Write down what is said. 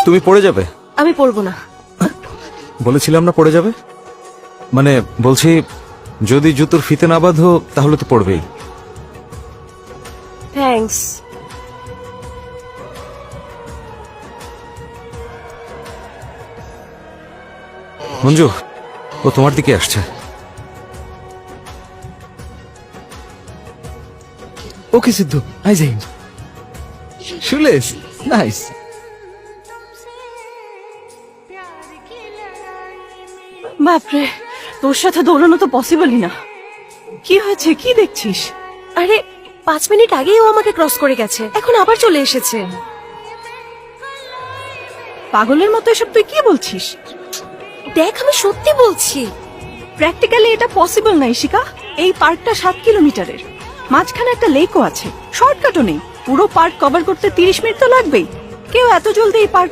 তুমি পড়ে যাবে? আমি পড়বো না। বলেছিলাম না পড়ে যাবে। মানে বলছি, যদি জুতোর ফিতে না বাঁধো তাহলে তো পড়বেই। থ্যাঙ্কস। মঞ্জু, ও তোমার দিকে আসছে। ওকে সিদ্ধু, আই যাই। Shoelace, nice. বাপরে, তোর সাথে দৌড়ানো তো পসিবলই না। কি হয়েছে, কি দেখছিস? আরে 5 মিনিট আগেই ও আমাকে ক্রস করে গেছে, এখন আবার চলে এসেছে। পাগলের মতো এসব তুই কি বলছিস? দেখ, আমি সত্যি বলছি। প্র্যাকটিক্যালি এটা পসিবল না ইশিকা। এই পার্কটা 7 কিলোমিটারের, মাঝখানে একটা লেকও আছে, শর্টকাটও নেই। পুরো পার্ক কভার করতে 30 মিনিট তো লাগবেই। কেউ এত জলদি এই পার্ক